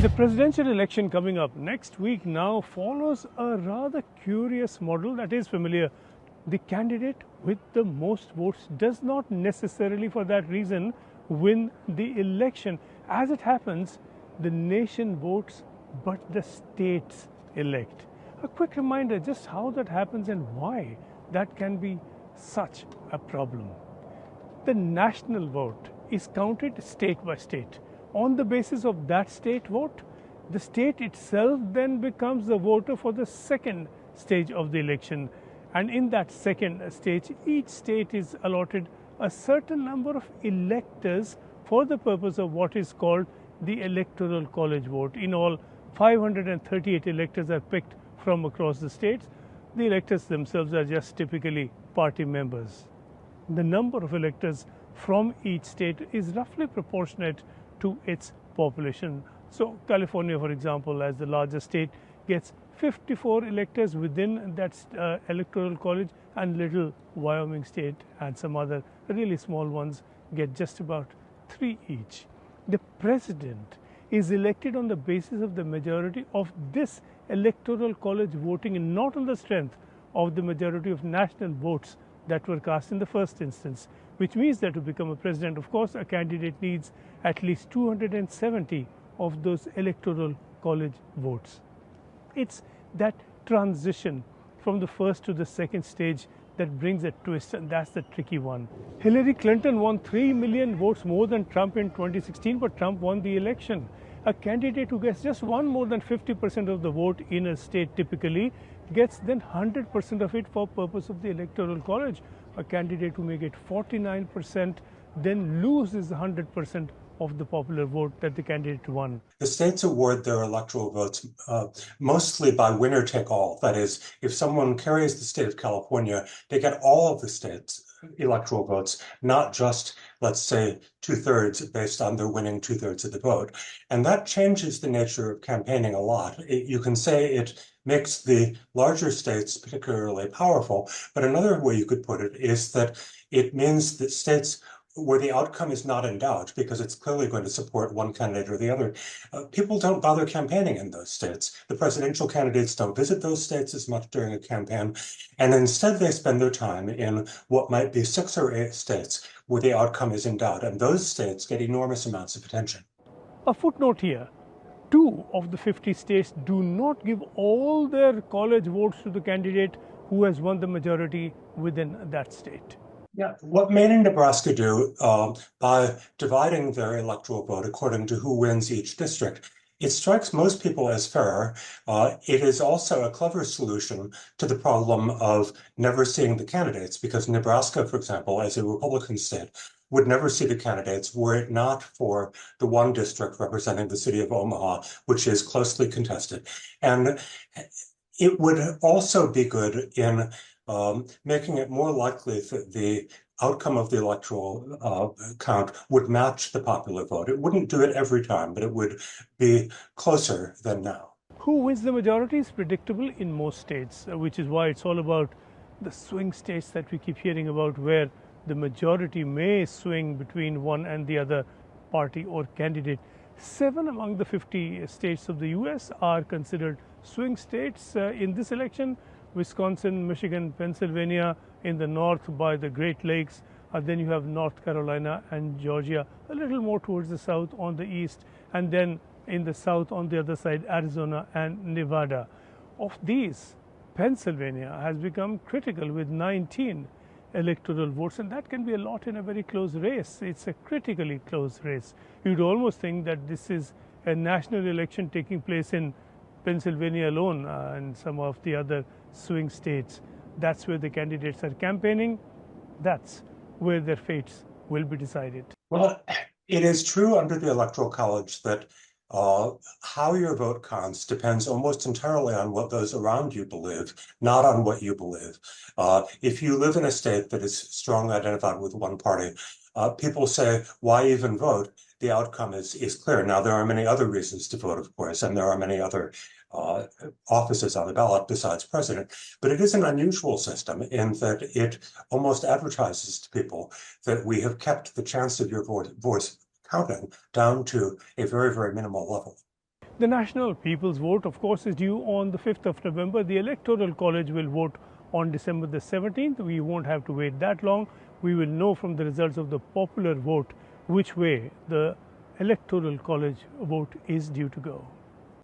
The presidential election coming up next week now follows a rather curious model that is familiar. The candidate with the most votes does not necessarily for that reason win the election. As it happens, the nation votes, but the states elect. A quick reminder just how that happens and why that can be such a problem. The national vote is counted state by state. On the basis of that state vote, the state itself then becomes the voter for the second stage of the election. And in that second stage, each state is allotted a certain number of electors for the purpose of what is called the Electoral College vote. In all, 538 electors are picked from across the states. The electors themselves are just typically party members. The number of electors from each state is roughly proportionate to its population. So California, for example, as the largest state, gets 54 electors within that electoral college, and little Wyoming state and some other really small ones get just about 3 each. The president is elected on the basis of the majority of this electoral college voting and not on the strength of the majority of national votes that were cast in the first instance, which means that to become a president, of course, a candidate needs at least 270 of those electoral college votes. It's that transition from the first to the second stage that brings a twist, and that's the tricky one. Hillary Clinton won 3 million votes more than Trump in 2016, but Trump won the election. A candidate who gets just one more than 50% of the vote in a state typically gets then 100% of it for purpose of the electoral college. A candidate who may get 49% then loses 100% of the popular vote that the candidate won. The states award their electoral votes mostly by winner take all. That is, if someone carries the state of California, they get all of the state's electoral votes, not just, let's say, 2/3 based on their winning 2/3 of the vote. And that changes the nature of campaigning a lot. You can say it makes the larger states particularly powerful, but another way you could put it is that it means that states where the outcome is not in doubt because it's clearly going to support one candidate or the other, people don't bother campaigning in those states. The presidential candidates don't visit those states as much during a campaign, and instead they spend their time in what might be 6 or 8 states where the outcome is in doubt, and those states get enormous amounts of attention. A footnote here. 2 of the 50 states do not give all their college votes to the candidate who has won the majority within that state. Yeah, what Maine and Nebraska do by dividing their electoral vote according to who wins each district, it strikes most people as fair. It is also a clever solution to the problem of never seeing the candidates, because Nebraska, for example, as a Republican state, would never see the candidates were it not for the one district representing the city of Omaha, which is closely contested. And it would also be good in making it more likely that the outcome of the electoral count would match the popular vote. It wouldn't do it every time, but it would be closer than now. Who wins the majority is predictable in most states, which is why it's all about the swing states that we keep hearing about, where the majority may swing between one and the other party or candidate. 7 among the 50 states of the US are considered swing states in this election. Wisconsin, Michigan, Pennsylvania in the north by the Great Lakes. Then you have North Carolina and Georgia, a little more towards the south on the east. And then in the south on the other side, Arizona and Nevada. Of these, Pennsylvania has become critical with 19 electoral votes, and that can be a lot in a very close race. It's a critically close race. You'd almost think that this is a national election taking place in Pennsylvania alone and some of the other swing states. That's where the candidates are campaigning. That's where their fates will be decided. Well, it is true under the Electoral College that how your vote counts depends almost entirely on what those around you believe, not on what you believe. If you live in a state that is strongly identified with one party, people say, why even vote? The outcome is clear. Now, there are many other reasons to vote, of course, and there are many other offices on the ballot besides president, but it is an unusual system in that it almost advertises to people that we have kept the chance of your voice counting down to a very, very minimal level. The National People's Vote, of course, is due on the 5th of November. The Electoral College will vote on December the 17th. We won't have to wait that long. We will know from the results of the popular vote which way the Electoral College vote is due to go.